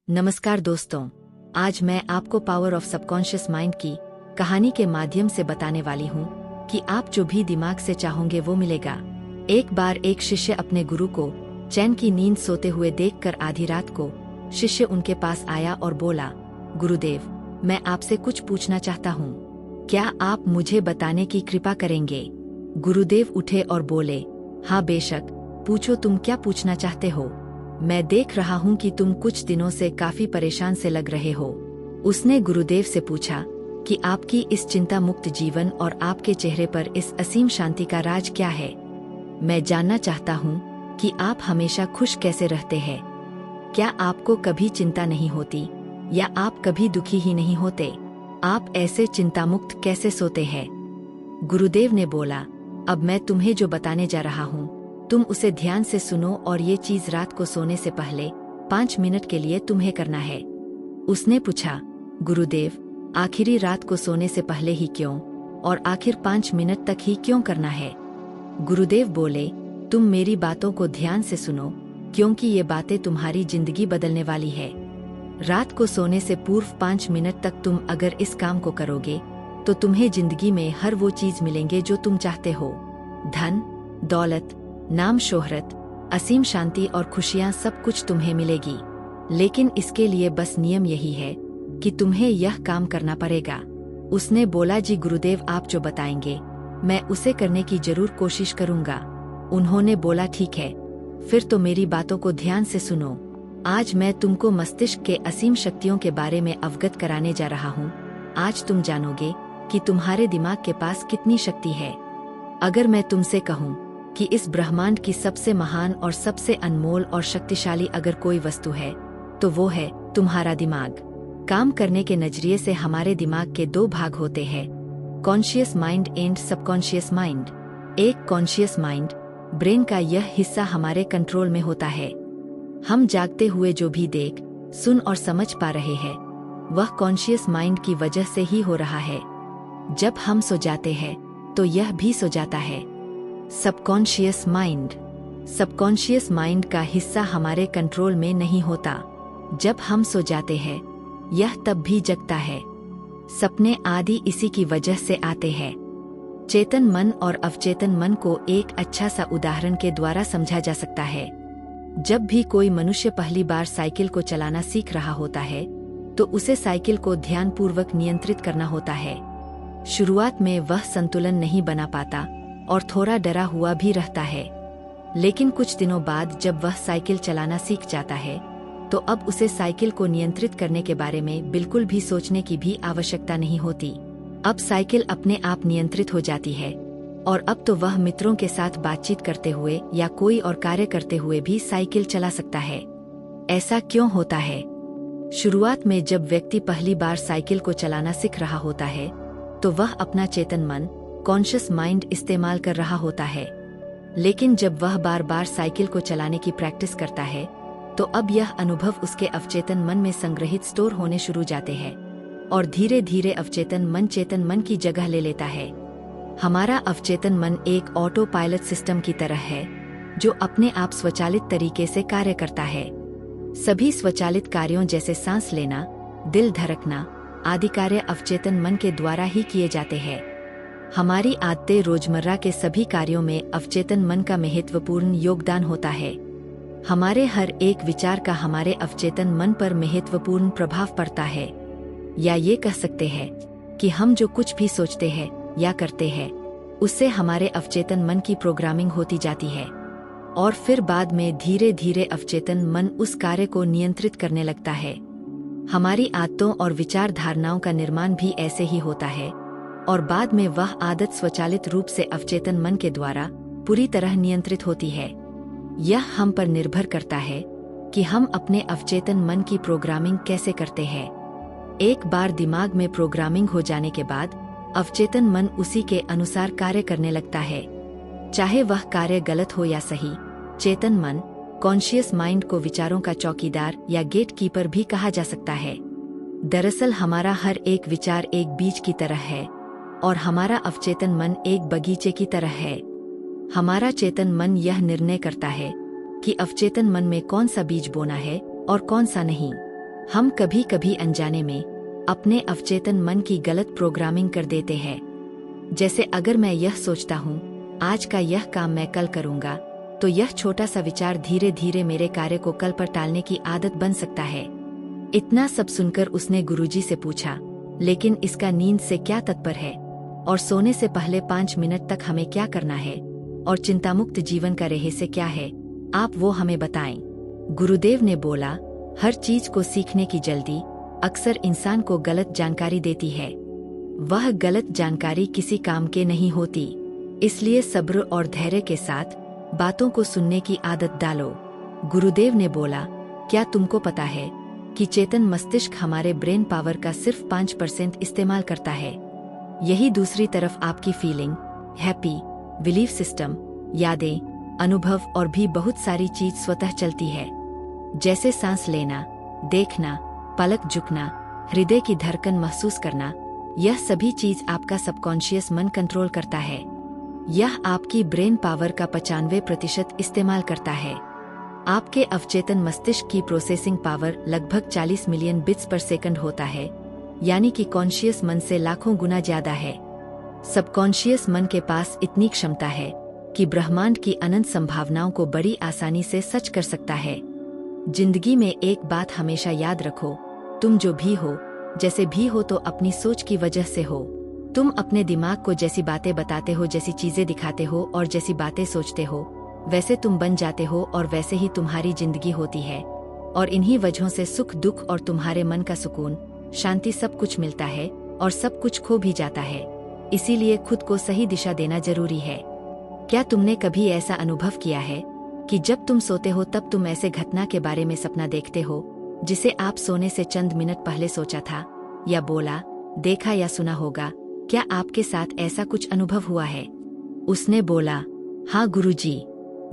नमस्कार दोस्तों, आज मैं आपको पावर ऑफ सबकॉन्शियस माइंड की कहानी के माध्यम से बताने वाली हूँ कि आप जो भी दिमाग से चाहोगे वो मिलेगा। एक बार एक शिष्य अपने गुरु को चैन की नींद सोते हुए देखकर आधी रात को शिष्य उनके पास आया और बोला, गुरुदेव, मैं आपसे कुछ पूछना चाहता हूँ, क्या आप मुझे बताने की कृपा करेंगे? गुरुदेव उठे और बोले, हाँ बेशक, पूछो, तुम क्या पूछना चाहते हो? मैं देख रहा हूँ कि तुम कुछ दिनों से काफी परेशान से लग रहे हो। उसने गुरुदेव से पूछा कि आपकी इस चिंता मुक्त जीवन और आपके चेहरे पर इस असीम शांति का राज क्या है। मैं जानना चाहता हूँ कि आप हमेशा खुश कैसे रहते हैं। क्या आपको कभी चिंता नहीं होती या आप कभी दुखी ही नहीं होते? आप ऐसे चिंता मुक्त कैसे सोते हैं? गुरुदेव ने बोला, अब मैं तुम्हें जो बताने जा रहा हूँ तुम उसे ध्यान से सुनो और ये चीज रात को सोने से पहले 5 मिनट के लिए तुम्हें करना है। उसने पूछा, गुरुदेव, आखिरी रात को सोने से पहले ही क्यों, और आखिर 5 मिनट तक ही क्यों करना है? गुरुदेव बोले, तुम मेरी बातों को ध्यान से सुनो, क्योंकि ये बातें तुम्हारी जिंदगी बदलने वाली है। रात को सोने से पूर्व 5 मिनट तक तुम अगर इस काम को करोगे तो तुम्हें जिंदगी में हर वो चीज मिलेंगे जो तुम चाहते हो। धन, दौलत, नाम, शोहरत, असीम शांति और खुशियां, सब कुछ तुम्हें मिलेगी। लेकिन इसके लिए बस नियम यही है कि तुम्हें यह काम करना पड़ेगा। उसने बोला, जी गुरुदेव, आप जो बताएंगे मैं उसे करने की जरूर कोशिश करूंगा। उन्होंने बोला, ठीक है, फिर तो मेरी बातों को ध्यान से सुनो। आज मैं तुमको मस्तिष्क के असीम शक्तियों के बारे में अवगत कराने जा रहा हूँ। आज तुम जानोगे कि तुम्हारे दिमाग के पास कितनी शक्ति है। अगर मैं तुमसे कहूँ कि इस ब्रह्मांड की सबसे महान और सबसे अनमोल और शक्तिशाली अगर कोई वस्तु है तो वो है तुम्हारा दिमाग। काम करने के नजरिए से हमारे दिमाग के 2 भाग होते हैं, conscious mind and subconscious mind. एक कॉन्शियस माइंड, ब्रेन का यह हिस्सा हमारे कंट्रोल में होता है। हम जागते हुए जो भी देख, सुन और समझ पा रहे हैं वह कॉन्शियस माइंड की वजह से ही हो रहा है। जब हम सो जाते हैं तो यह भी सो जाता है। सबकॉन्शियस माइंड का हिस्सा हमारे कंट्रोल में नहीं होता। जब हम सो जाते हैं यह तब भी जगता है। सपने आदि इसी की वजह से आते हैं। चेतन मन और अवचेतन मन को एक अच्छा सा उदाहरण के द्वारा समझा जा सकता है। जब भी कोई मनुष्य पहली बार साइकिल को चलाना सीख रहा होता है तो उसे साइकिल को ध्यानपूर्वक नियंत्रित करना होता है। शुरुआत में वह संतुलन नहीं बना पाता और थोड़ा डरा हुआ भी रहता है, लेकिन कुछ दिनों बाद जब वह साइकिल चलाना सीख जाता है तो अब उसे साइकिल को नियंत्रित करने के बारे में बिल्कुल भी सोचने की भी आवश्यकता नहीं होती। अब साइकिल अपने आप नियंत्रित हो जाती है और अब तो वह मित्रों के साथ बातचीत करते हुए या कोई और कार्य करते हुए भी साइकिल चला सकता है। ऐसा क्यों होता है? शुरुआत में जब व्यक्ति पहली बार साइकिल को चलाना सीख रहा होता है तो वह अपना चेतन मन, कॉन्शियस माइंड इस्तेमाल कर रहा होता है। लेकिन जब वह बार बार साइकिल को चलाने की प्रैक्टिस करता है तो अब यह अनुभव उसके अवचेतन मन में संग्रहित स्टोर होने शुरू जाते हैं और धीरे धीरे अवचेतन मन चेतन मन की जगह ले लेता है। हमारा अवचेतन मन एक ऑटो पायलट सिस्टम की तरह है जो अपने आप स्वचालित तरीके से कार्य करता है। सभी स्वचालित कार्यों जैसे सांस लेना, दिल धड़कना आदि कार्य अवचेतन मन के द्वारा ही किए जाते हैं। हमारी आदतें, रोजमर्रा के सभी कार्यों में अवचेतन मन का महत्वपूर्ण योगदान होता है। हमारे हर एक विचार का हमारे अवचेतन मन पर महत्वपूर्ण प्रभाव पड़ता है। या ये कह सकते हैं कि हम जो कुछ भी सोचते हैं या करते हैं उससे हमारे अवचेतन मन की प्रोग्रामिंग होती जाती है और फिर बाद में धीरे धीरे अवचेतन मन उस कार्य को नियंत्रित करने लगता है। हमारी आदतों और विचार धारणाओं का निर्माण भी ऐसे ही होता है और बाद में वह आदत स्वचालित रूप से अवचेतन मन के द्वारा पूरी तरह नियंत्रित होती है। यह हम पर निर्भर करता है कि हम अपने अवचेतन मन की प्रोग्रामिंग कैसे करते हैं। एक बार दिमाग में प्रोग्रामिंग हो जाने के बाद अवचेतन मन उसी के अनुसार कार्य करने लगता है, चाहे वह कार्य गलत हो या सही। चेतन मन, कॉन्शियस माइंड को विचारों का चौकीदार या गेट कीपर भी कहा जा सकता है। दरअसल हमारा हर एक विचार एक बीज की तरह है और हमारा अवचेतन मन एक बगीचे की तरह है। हमारा चेतन मन यह निर्णय करता है कि अवचेतन मन में कौन सा बीज बोना है और कौन सा नहीं। हम कभी कभी अनजाने में अपने अवचेतन मन की गलत प्रोग्रामिंग कर देते हैं। जैसे अगर मैं यह सोचता हूँ आज का यह काम मैं कल करूँगा, तो यह छोटा सा विचार धीरे धीरे मेरे कार्य को कल पर टालने की आदत बन सकता है। इतना सब सुनकर उसने गुरुजी से पूछा, लेकिन इसका नींद से क्या तात्पर्य है, और सोने से पहले 5 मिनट तक हमें क्या करना है, और चिंतामुक्त जीवन का रहस्य क्या है, आप वो हमें बताएं। गुरुदेव ने बोला, हर चीज को सीखने की जल्दी अक्सर इंसान को गलत जानकारी देती है। वह गलत जानकारी किसी काम के नहीं होती, इसलिए सब्र और धैर्य के साथ बातों को सुनने की आदत डालो। गुरुदेव ने बोला, क्या तुमको पता है कि चेतन मस्तिष्क हमारे ब्रेन पावर का सिर्फ 5% इस्तेमाल करता है। यही दूसरी तरफ आपकी फीलिंग, हैप्पी, बिलीफ सिस्टम, यादें, अनुभव और भी बहुत सारी चीज स्वतः चलती है, जैसे सांस लेना, देखना, पलक झुकना, हृदय की धड़कन महसूस करना। यह सभी चीज आपका सबकॉन्शियस मन कंट्रोल करता है। यह आपकी ब्रेन पावर का 95% इस्तेमाल करता है। आपके अवचेतन मस्तिष्क की प्रोसेसिंग पावर लगभग 40 मिलियन बिट्स पर सेकंड होता है, यानी कि कॉन्शियस मन से लाखों गुना ज्यादा है। सबकॉन्शियस मन के पास इतनी क्षमता है कि ब्रह्मांड की अनंत संभावनाओं को बड़ी आसानी से सच कर सकता है। जिंदगी में एक बात हमेशा याद रखो, तुम जो भी हो, जैसे भी हो, तो अपनी सोच की वजह से हो। तुम अपने दिमाग को जैसी बातें बताते हो, जैसी चीजें दिखाते हो और जैसी बातें सोचते हो, वैसे तुम बन जाते हो और वैसे ही तुम्हारी जिंदगी होती है। और इन्हीं वजहों से सुख दुख और तुम्हारे मन का सुकून, शांति सब कुछ मिलता है और सब कुछ खो भी जाता है। इसीलिए खुद को सही दिशा देना जरूरी है। क्या तुमने कभी ऐसा अनुभव किया है कि जब तुम सोते हो तब तुम ऐसे घटना के बारे में सपना देखते हो जिसे आप सोने से चंद मिनट पहले सोचा था, या बोला, देखा या सुना होगा? क्या आपके साथ ऐसा कुछ अनुभव हुआ है? उसने बोला, हाँ गुरुजी।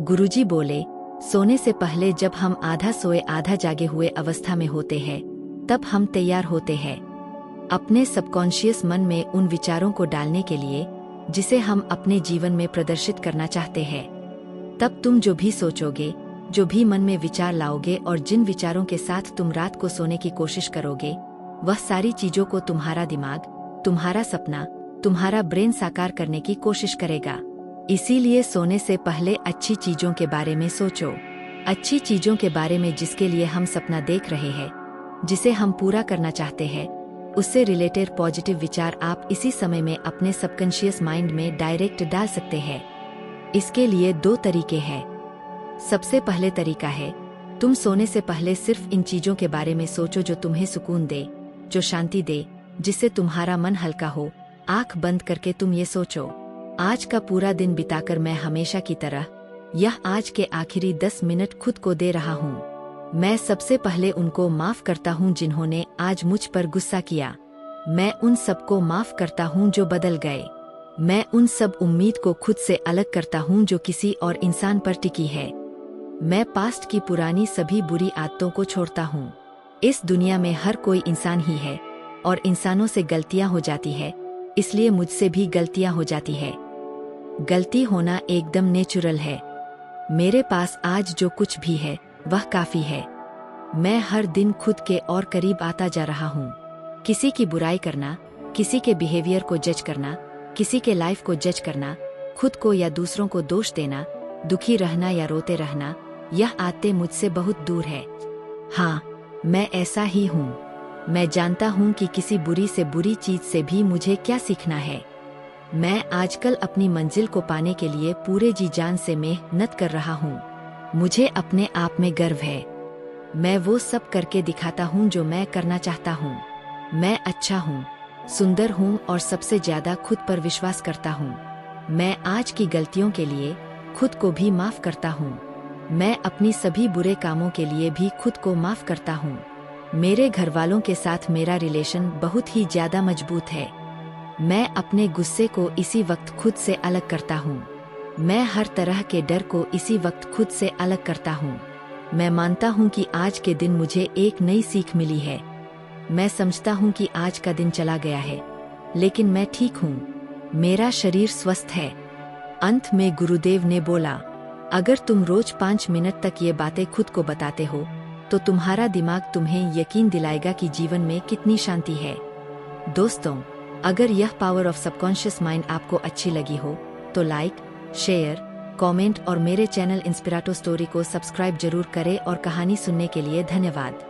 गुरुजी बोले, सोने से पहले जब हम आधा सोए आधा जागे हुए अवस्था में होते हैं, तब हम तैयार होते हैं अपने सबकॉन्शियस मन में उन विचारों को डालने के लिए जिसे हम अपने जीवन में प्रदर्शित करना चाहते हैं। तब तुम जो भी सोचोगे, जो भी मन में विचार लाओगे और जिन विचारों के साथ तुम रात को सोने की कोशिश करोगे, वह सारी चीजों को तुम्हारा दिमाग, तुम्हारा सपना, तुम्हारा ब्रेन साकार करने की कोशिश करेगा। इसीलिए सोने से पहले अच्छी चीजों के बारे में सोचो। अच्छी चीजों के बारे में जिसके लिए हम सपना देख रहे हैं, जिसे हम पूरा करना चाहते हैं, उससे रिलेटेड पॉजिटिव विचार आप इसी समय में अपने सबकॉन्शियस माइंड में डायरेक्ट डाल सकते हैं। इसके लिए 2 तरीके हैं। सबसे पहले तरीका है, तुम सोने से पहले सिर्फ इन चीजों के बारे में सोचो जो तुम्हें सुकून दे, जो शांति दे, जिससे तुम्हारा मन हल्का हो। आंख बंद करके तुम ये सोचो, आज का पूरा दिन बिताकर मैं हमेशा की तरह यह आज के आखिरी 10 मिनट खुद को दे रहा हूँ। मैं सबसे पहले उनको माफ करता हूँ जिन्होंने आज मुझ पर गुस्सा किया। मैं उन सबको माफ करता हूँ जो बदल गए। मैं उन सब उम्मीद को खुद से अलग करता हूँ जो किसी और इंसान पर टिकी है। मैं पास्ट की पुरानी सभी बुरी आदतों को छोड़ता हूँ। इस दुनिया में हर कोई इंसान ही है और इंसानों से गलतियाँ हो जाती है, इसलिए मुझसे भी गलतियाँ हो जाती है। गलती होना एकदम नेचुरल है। मेरे पास आज जो कुछ भी है वह काफी है। मैं हर दिन खुद के और करीब आता जा रहा हूँ। किसी की बुराई करना, किसी के बिहेवियर को जज करना, किसी के लाइफ को जज करना, खुद को या दूसरों को दोष देना, दुखी रहना या रोते रहना, यह आदतें मुझसे बहुत दूर है। हाँ, मैं ऐसा ही हूँ। मैं जानता हूँ कि किसी बुरी से बुरी चीज से भी मुझे क्या सीखना है। मैं आजकल अपनी मंजिल को पाने के लिए पूरे जी जान से मेहनत कर रहा हूँ। मुझे अपने आप में गर्व है। मैं वो सब करके दिखाता हूँ जो मैं करना चाहता हूँ। मैं अच्छा हूँ, सुंदर हूँ और सबसे ज्यादा खुद पर विश्वास करता हूँ। मैं आज की गलतियों के लिए खुद को भी माफ करता हूँ। मैं अपनी सभी बुरे कामों के लिए भी खुद को माफ करता हूँ। मेरे घर वालों के साथ मेरा रिलेशन बहुत ही ज्यादा मजबूत है। मैं अपने गुस्से को इसी वक्त खुद से अलग करता हूँ। मैं हर तरह के डर को इसी वक्त खुद से अलग करता हूँ। मैं मानता हूँ कि आज के दिन मुझे एक नई सीख मिली है। मैं समझता हूँ कि आज का दिन चला गया है, लेकिन मैं ठीक हूँ। मेरा शरीर स्वस्थ है। अंत में गुरुदेव ने बोला, अगर तुम रोज 5 मिनट तक ये बातें खुद को बताते हो, तो तुम्हारा दिमाग तुम्हें यकीन दिलाएगा कि जीवन में कितनी शांति है। दोस्तों, अगर यह पावर ऑफ सबकॉन्शियस माइंड आपको अच्छी लगी हो तो लाइक, शेयर, कमेंट और मेरे चैनल इंस्पिराटो स्टोरी को सब्सक्राइब जरूर करें और कहानी सुनने के लिए धन्यवाद।